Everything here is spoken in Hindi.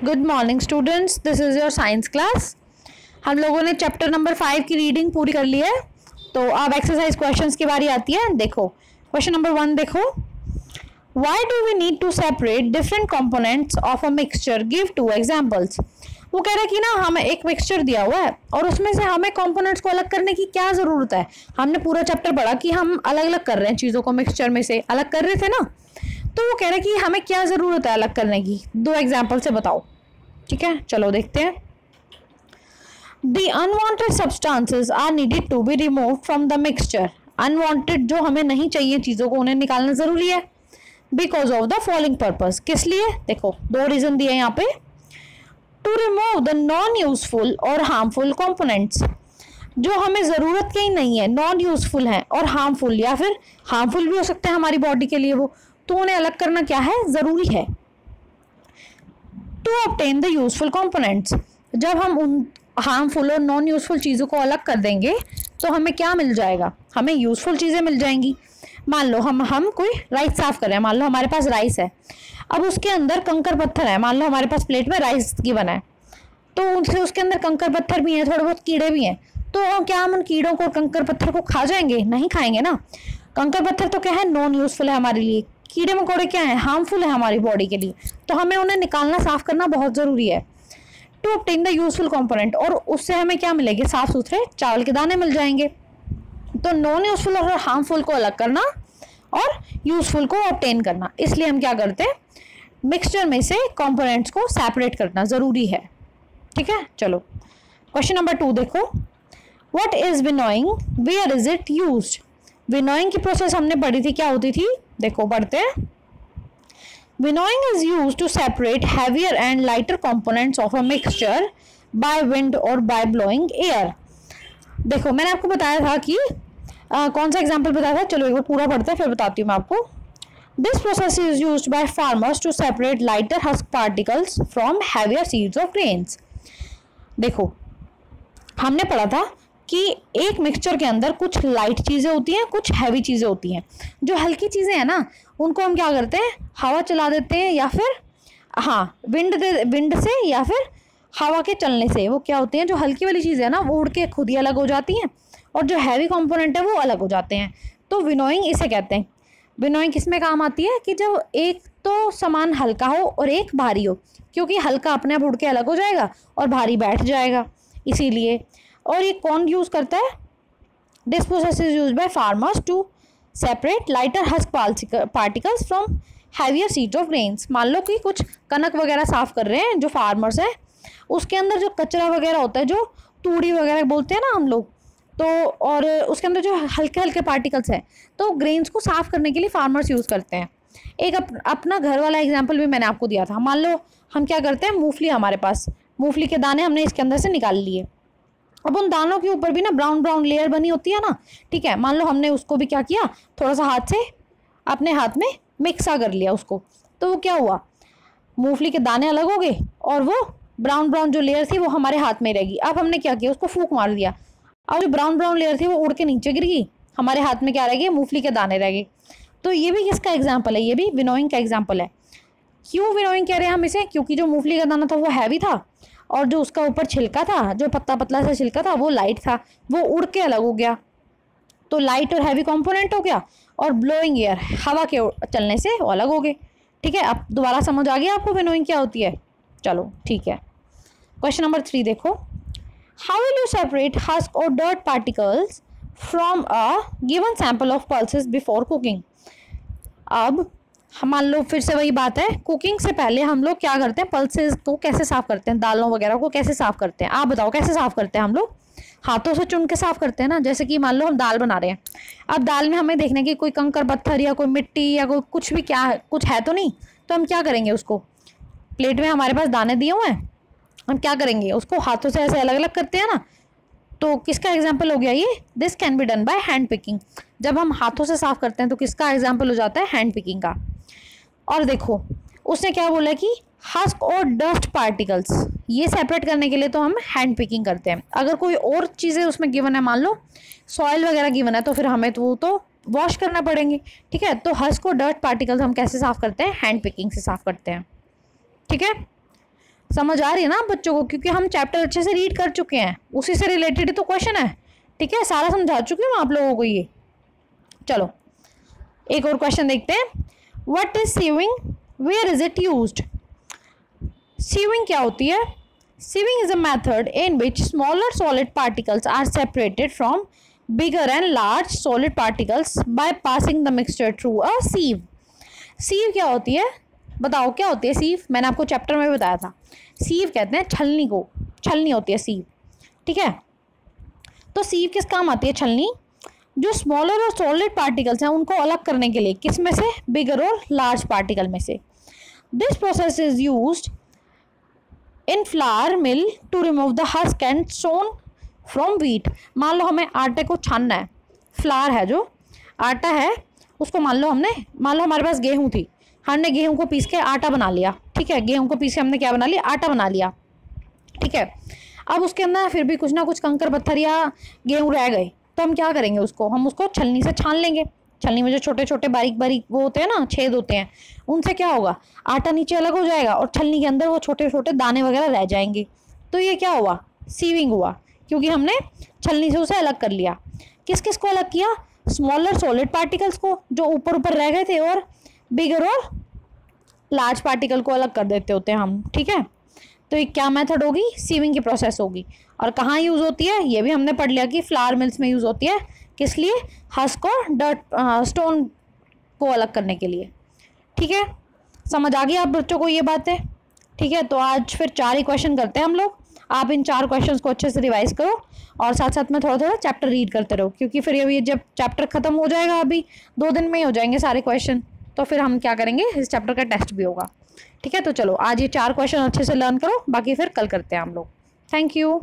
Good morning students, this is your science class. हम लोगों ने चैप्टर नंबर 5 की रीडिंग पूरी कर ली है, तो अब एक्सरसाइज क्वेश्चंस की बारी आती है। देखो क्वेश्चन नंबर 1 देखो, why do we need to separate different components of a mixture, give 2 examples. वो कह रहा है कि ना हमें एक मिक्सचर दिया हुआ है और उसमें से हमें कंपोनेंट्स को अलग करने की क्या ज़रूरत है। हमने पूरा चैप्टर पढ़ा कि हम अलग अलग कर रहे हैं चीज़ों को, मिक्सचर में से अलग कर रहे थे ना, तो वो कह रहे हैं कि हमें क्या ज़रूरत है अलग करने की, 2 एग्जाम्पल से बताओ। ठीक है, चलो देखते हैं। The unwanted substances are needed to be removed from the mixture. Unwanted जो हमें नहीं चाहिए चीज़ों को, उन्हें निकालना ज़रूरी है। Because of the following purpose. किस लिए? देखो 2 रीज़न दिए यहाँ पे। To remove the non-useful और harmful components. जो हमें ज़रूरत के ही नहीं है, नॉन यूजफुल हैं और हार्मफुल, या फिर हार्मफुल भी हो सकते हैं हमारी बॉडी के लिए वो, तो उन्हें अलग करना क्या है, ज़रूरी है। To obtain the useful components, जब हम उन हार्मफुल और नॉन यूजफुल चीज़ों को अलग कर देंगे तो हमें क्या मिल जाएगा, हमें यूजफुल चीज़ें मिल जाएंगी। मान लो हम कोई राइस साफ़ कर रहे हैं, मान लो हमारे पास राइस है, अब उसके अंदर कंकर पत्थर है, मान लो हमारे पास प्लेट में राइस की बना है, तो उनसे उसके अंदर कंकर पत्थर भी हैं, थोड़े बहुत कीड़े भी हैं, तो क्या हम उन कीड़ों को, कंकर पत्थर को खा जाएंगे? नहीं खाएंगे ना। कंकर पत्थर तो क्या है, नॉन यूजफुल है हमारे लिए, कीड़े मकोड़े क्या है, हार्मफुल है हमारी बॉडी के लिए, तो हमें उन्हें निकालना, साफ करना बहुत ज़रूरी है। To obtain the useful component, और उससे हमें क्या मिलेंगे, साफ सुथरे चावल के दाने मिल जाएंगे। तो नॉन यूजफुल और हार्मफुल को अलग करना और यूजफुल को ऑब्टेन करना, इसलिए हम क्या करते हैं, मिक्सचर में से कंपोनेंट्स को सेपरेट करना ज़रूरी है। ठीक है, चलो क्वेश्चन नंबर 2 देखो, what is winnowing, where is it used. Winnowing की प्रोसेस हमने पढ़ी थी, क्या होती थी, देखो पढ़ते हैं। Winnowing is used to separate heavier and lighter components of a mixture by wind or by blowing air. देखो मैंने आपको बताया था कि कौन सा एग्जाम्पल बताया था, चलो एक बार पूरा पढ़ते हैं फिर बताती हूँ मैं आपको। This process is used by farmers to separate lighter husk particles from heavier seeds of grains. देखो हमने पढ़ा था कि एक मिक्सचर के अंदर कुछ लाइट चीज़ें होती हैं, कुछ हैवी चीज़ें होती हैं। जो हल्की चीज़ें हैं ना, उनको हम क्या करते हैं, हवा चला देते हैं, या फिर विंड से या फिर हवा के चलने से वो क्या होती हैं, जो हल्की वाली चीज़ें हैं ना, वो उड़ के खुद ही अलग हो जाती हैं, और जो हैवी कंपोनेंट है वो अलग हो जाते हैं। तो विनोइंग इसे कहते हैं। विनोइंग किस में काम आती है कि जब एक तो सामान हल्का हो और एक भारी हो, क्योंकि हल्का अपने आप उड़ के अलग हो जाएगा और भारी बैठ जाएगा, इसीलिए। और ये कौन यूज़ करता है, this process is use by farmers to separate lighter husk particles from heavier seeds of grains. मान लो कि कुछ कनक वगैरह साफ़ कर रहे हैं जो फार्मर्स हैं, उसके अंदर जो कचरा वगैरह होता है, जो तूड़ी वगैरह बोलते हैं ना हम लोग, तो और उसके अंदर जो हल्के हल्के पार्टिकल्स हैं, तो ग्रेन्स को साफ़ करने के लिए फार्मर्स यूज़ करते हैं। एक अपना घर वाला एग्जाम्पल भी मैंने आपको दिया था। मान लो हम क्या करते हैं, मूँगफली हमारे पास, मूँगफली के दाने हमने इसके अंदर से निकाल लिए, अब उन दानों के ऊपर भी ना ब्राउन ब्राउन लेयर बनी होती है ना, ठीक है। मान लो हमने उसको भी क्या किया, थोड़ा सा हाथ से अपने हाथ में मिक्सा कर लिया उसको, तो वो क्या हुआ, मूंगफली के दाने अलग हो गए और वो ब्राउन ब्राउन जो लेयर थी वो हमारे हाथ में रहेगी। अब हमने क्या किया, उसको फूंक मार दिया, और जो ब्राउन ब्राउन लेयर थी वो उड़ के नीचे गिर गई, हमारे हाथ में क्या रह गई, मूंगफली के दाने रह गए। तो ये भी किसका एग्जाम्पल है, ये भी विनोइंग का एग्जाम्पल है। क्यों विनोइंग कह रहे हैं हम इसे, क्योंकि जो मूंगफली का दाना था वो हैवी था, और जो उसका ऊपर छिलका था, जो पतला पतला सा छिलका था, वो लाइट था, वो उड़ के अलग हो गया, तो लाइट और हैवी कंपोनेंट हो गया। और ब्लोइंग एयर, हवा के चलने से वो अलग हो गए। ठीक है, अब दोबारा समझ आ गया आपको विनोइंग क्या होती है। चलो ठीक है, क्वेश्चन नंबर 3 देखो, how will you separate husk और dirt particles from a given sample of pulses before cooking. अब मान लो फिर से वही बात है, कुकिंग से पहले हम लोग क्या करते हैं, पल्सेस को कैसे साफ़ करते हैं, दालों वगैरह को कैसे साफ़ करते हैं, आप बताओ कैसे साफ़ करते हैं। हम लोग हाथों से चुन के साफ़ करते हैं ना। जैसे कि मान लो हम दाल बना रहे हैं, अब दाल में हमें देखने की कोई कंकर पत्थर या कोई मिट्टी या कोई कुछ भी, क्या है, कुछ है तो नहीं, तो हम क्या करेंगे, उसको प्लेट में हमारे पास दाने दिए हुए हैं, हम क्या करेंगे, उसको हाथों से ऐसे अलग अलग करते हैं ना। तो किसका एग्जाम्पल हो गया ये, this can be done by hand picking. जब हम हाथों से साफ़ करते हैं तो किसका एग्जाम्पल हो जाता है, हैंड पिकिंग का। और देखो उसने क्या बोला कि हस्क और डस्ट पार्टिकल्स, ये सेपरेट करने के लिए तो हम हैंड पिकिंग करते हैं। अगर कोई और चीज़ें उसमें गिवन है, मान लो सॉइल वगैरह गिवन है, तो फिर हमें तो वॉश करना पड़ेंगे। ठीक है, तो हस्क और डस्ट पार्टिकल्स हम कैसे साफ़ करते हैं, हैंड पिकिंग से साफ़ करते हैं। ठीक है, समझ आ रही है ना आप बच्चों को, क्योंकि हम चैप्टर अच्छे से रीड कर चुके हैं, उसी से रिलेटेड ही तो क्वेश्चन है। ठीक है, सारा समझा चुकी हूँ आप लोगों को ये। चलो एक और क्वेश्चन देखते हैं। What is sieving, where is it used? Sieving क्या होती है? Sieving is a method in which smaller solid particles are separated from bigger and large solid particles by passing the mixture through a sieve. Sieve क्या होती है, बताओ क्या होती है सीव? मैंने आपको चैप्टर में बताया था। सीव कहते हैं छलनी को, छलनी होती है सीव। ठीक है, तो सीव किस काम आती है छलनी? जो स्मॉलर और सॉलिड पार्टिकल्स हैं उनको अलग करने के लिए, किस में से? बिगर और लार्ज पार्टिकल में से। This process is used in flour mill to remove the husk and stone from wheat. मान लो हमें आटे को छानना है, फ्लावर है जो आटा है उसको, मान लो हमारे पास गेहूँ थी, हमने गेहूँ को पीस के आटा बना लिया। ठीक है, गेहूँ को पीस के हमने क्या बना लिया? आटा बना लिया। ठीक है, अब उसके अंदर फिर भी कुछ ना कुछ कंकर पत्थर या गेहूँ रह गए, तो हम क्या करेंगे? हम उसको छलनी से छान लेंगे। छलनी में जो छोटे छोटे बारीक बारीक वो होते हैं ना, छेद होते हैं, उनसे क्या होगा? आटा नीचे अलग हो जाएगा और छलनी के अंदर वो छोटे छोटे दाने वगैरह रह जाएंगे। तो ये क्या हुआ? सीविंग हुआ, क्योंकि हमने छलनी से उसे अलग कर लिया। किस किस को अलग किया? स्मॉलर सॉलिड पार्टिकल्स को जो ऊपर ऊपर रह गए थे, और बिगर और लार्ज पार्टिकल को अलग कर देते होते हैं हम। ठीक है, तो ये क्या मेथड होगी? सीविंग की प्रोसेस होगी। और कहाँ यूज़ होती है? ये भी हमने पढ़ लिया कि फ्लावर मिल्स में यूज़ होती है। किस लिए? हस्क और डर्ट स्टोन को अलग करने के लिए। ठीक है, समझ आ गई आप बच्चों को ये बातें? ठीक है, तो आज फिर 4 ही क्वेश्चन करते हैं हम लोग। आप इन 4 क्वेश्चंस को अच्छे से रिवाइज करो और साथ साथ में थोड़ा थोड़ा चैप्टर रीड करते रहो, क्योंकि फिर ये जब चैप्टर खत्म हो जाएगा, अभी 2 दिन में ही हो जाएंगे सारे क्वेश्चन, तो फिर हम क्या करेंगे? इस चैप्टर का टेस्ट भी होगा। ठीक है, तो चलो आज ये 4 क्वेश्चन अच्छे से लर्न करो, बाकी फिर कल करते हैं हम लोग। Thank you.